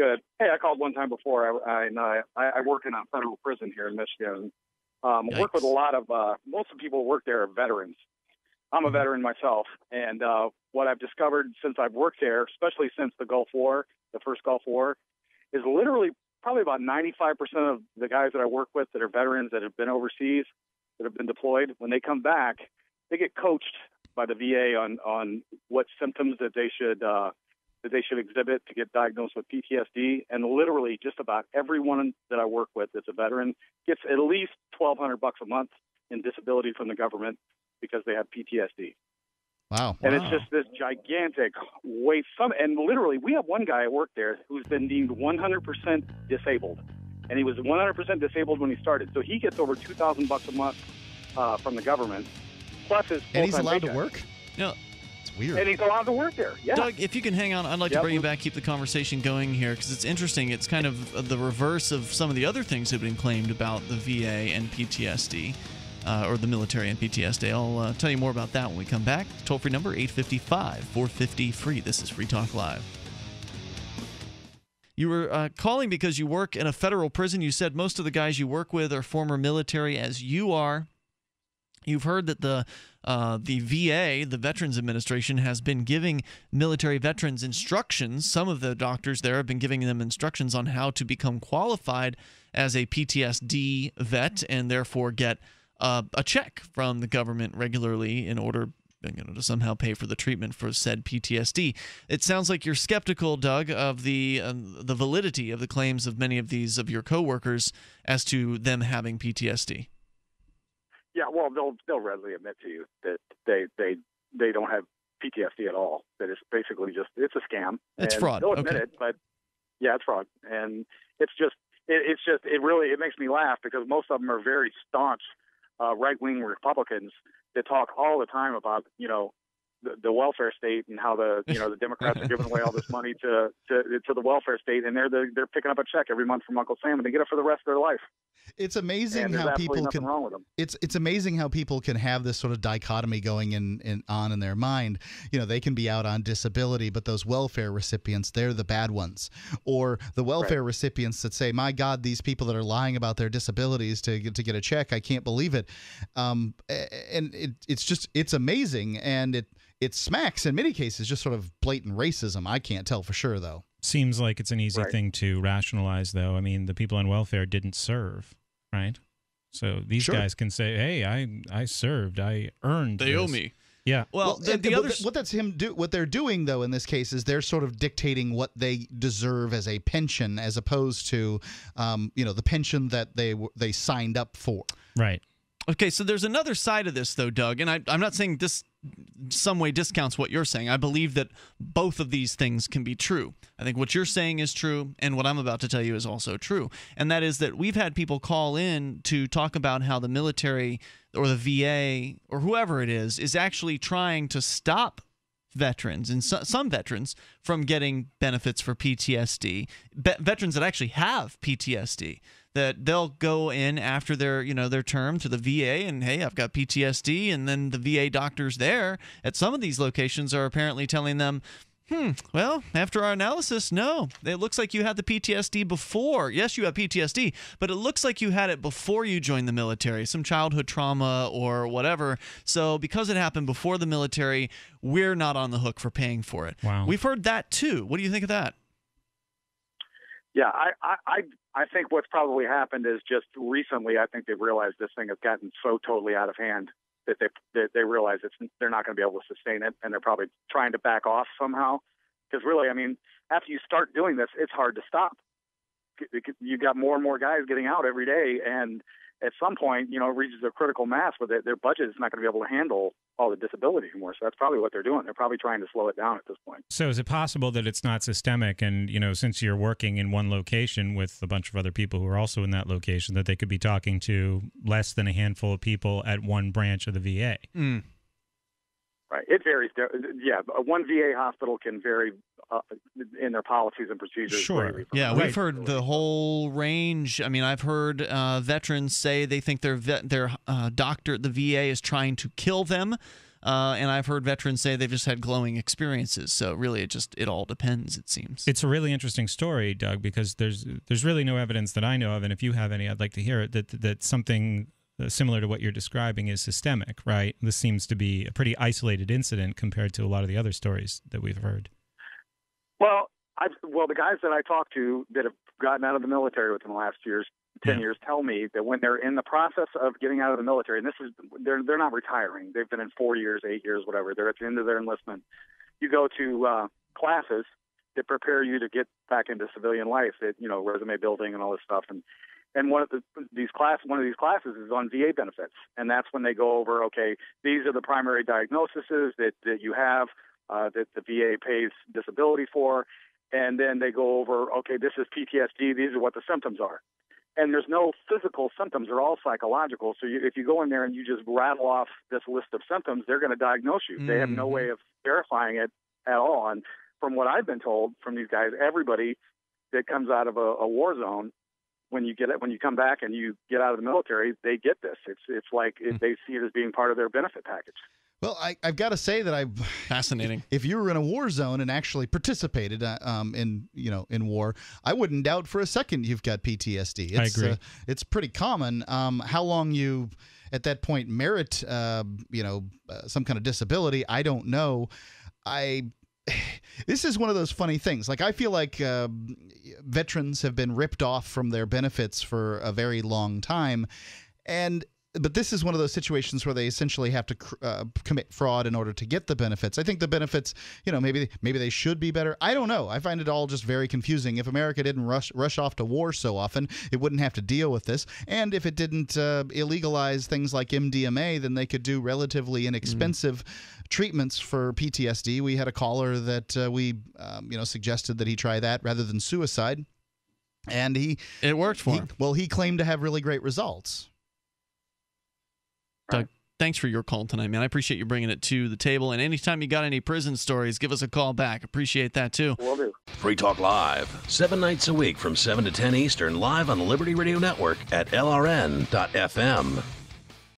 Good. Hey, I called one time before. I work in a federal prison here in Michigan. Work with a lot of most of the people who work there are veterans. I'm a veteran myself, and what I've discovered since I've worked there, especially since the Gulf War, the first Gulf War, is literally probably about 95% of the guys that I work with that are veterans that have been overseas, that have been deployed, when they come back, they get coached by the VA on what symptoms that they should exhibit to get diagnosed with PTSD. And literally just about everyone that I work with that's a veteran gets at least $1,200 a month in disability from the government because they have PTSD. Wow. And it's just this gigantic weight. And literally, we have one guy at work there who's been deemed 100% disabled. And he was 100% disabled when he started. So he gets over $2,000 a month from the government, plus his full-time And he's allowed paycheck. to work? No. It's weird. And he's allowed to work there, yeah. Doug, if you can hang on, I'd like to bring you back, keep the conversation going here, because it's interesting. It's kind of the reverse of some of the other things that have been claimed about the VA and PTSD, or the military and PTSD. I'll tell you more about that when we come back. Toll-free number, 855-450-FREE. This is Free Talk Live. You were calling because you work in a federal prison. You said most of the guys you work with are former military, as you are. You've heard that the VA, the Veterans Administration, has been giving military veterans instructions. Some of the doctors there have been giving them instructions on how to become qualified as a PTSD vet and therefore get a check from the government regularly in order to somehow pay for the treatment for said PTSD. It sounds like you're skeptical, Doug, of the validity of the claims of many of your coworkers as to them having PTSD. Yeah, well, they'll readily admit to you that they don't have PTSD at all. That it's basically it's a scam. It's fraud. They'll admit it, but yeah, it's fraud. And it makes me laugh because most of them are very staunch right-wing Republicans that talk all the time about the welfare state and how the Democrats are giving away all this money to the welfare state, and they're picking up a check every month from Uncle Sam, and they get it for the rest of their life. It's amazing how people can. Wrong with them. It's amazing how people can have this sort of dichotomy going on in their mind. They can be out on disability, but those welfare recipients, they're the bad ones. Or the welfare recipients that say, "My God, these people that are lying about their disabilities to get a check, I can't believe it." And it's amazing, and it smacks in many cases just sort of blatant racism. I can't tell for sure, though. Seems like it's an easy thing to rationalize, though. I mean, the people on welfare didn't serve, right? So these guys can say, "Hey, I served. I earned. They owe me." Yeah. Well, what they're doing though in this case is they're sort of dictating what they deserve as a pension, as opposed to, the pension that they signed up for. Right. Okay, so there's another side of this, though, Doug, and I'm not saying this some way discounts what you're saying. I believe that both of these things can be true. I think what you're saying is true, and what I'm about to tell you is also true, and that is that we've had people call in to talk about how the military or the VA or whoever it is actually trying to stop veterans and some veterans from getting benefits for PTSD, veterans that actually have PTSD, that they'll go in after their term to the VA and, "Hey, I've got PTSD," and then the VA doctors there at some of these locations are apparently telling them, well, after our analysis, no, it looks like you had the PTSD before. Yes, you have PTSD, but it looks like you had it before you joined the military, some childhood trauma or whatever. So because it happened before the military, we're not on the hook for paying for it. Wow. We've heard that too. What do you think of that? Yeah, I think what's probably happened is just recently, I think they've realized this thing has gotten so totally out of hand that they realize they're not going to be able to sustain it, and they're probably trying to back off somehow. Because really, I mean, after you start doing this, it's hard to stop. You've got more and more guys getting out every day, and at some point, it reaches a critical mass where their budget is not going to be able to handle all the disability anymore. So that's probably what they're doing. They're probably trying to slow it down at this point. So is it possible that it's not systemic, and since you're working in one location with a bunch of other people who are also in that location, that they could be talking to less than a handful of people at one branch of the VA? Right. It varies. Yeah, one VA hospital can vary in their policies and procedures. Sure. Yeah, we've heard the whole range. I mean, I've heard veterans say they think their doctor at the VA is trying to kill them. and I've heard veterans say they've just had glowing experiences. So really, it all depends, it seems. It's a really interesting story, Doug, because there's really no evidence that I know of, and if you have any, I'd like to hear it, that something similar to what you're describing is systemic, right? This seems to be a pretty isolated incident compared to a lot of the other stories that we've heard. Well, the guys that I talk to that have gotten out of the military within the last 10 years tell me that when they're in the process of getting out of the military, and they're not retiring, they've been in 4 years, 8 years, whatever, they're at the end of their enlistment. You go to classes that prepare you to get back into civilian life, resume building and all this stuff, and one of these classes is on VA benefits, and that's when they go over, okay, these are the primary diagnoses that you have that the VA pays disability for, and then they go over, okay, this is PTSD, these are what the symptoms are. And there's no physical symptoms, they're all psychological. So if you go in there and you just rattle off this list of symptoms, they're going to diagnose you. They have no way of verifying it at all. And from what I've been told from these guys, everybody that comes out of a war zone, when you come back and you get out of the military, they get this. It's like they see it as being part of their benefit package. Well, I've got to say that fascinating. If you were in a war zone and actually participated in war, I wouldn't doubt for a second you've got PTSD. I agree. It's pretty common. How long you at that point merit some kind of disability, I don't know. This is one of those funny things. Like, I feel like veterans have been ripped off from their benefits for a very long time, but this is one of those situations where they essentially have to commit fraud in order to get the benefits. I think the benefits, maybe they should be better. I don't know. I find it all just very confusing. If America didn't rush off to war so often, it wouldn't have to deal with this. And if it didn't illegalize things like MDMA, then they could do relatively inexpensive treatments for PTSD. We had a caller that we suggested that he try that rather than suicide, and it worked for him. Well, he claimed to have really great results. Doug, thanks for your call tonight, man. I appreciate you bringing it to the table. And anytime you got any prison stories, give us a call back. Appreciate that, too. Will do. Free Talk Live, 7 nights a week from 7 to 10 Eastern, live on the Liberty Radio Network at LRN.FM.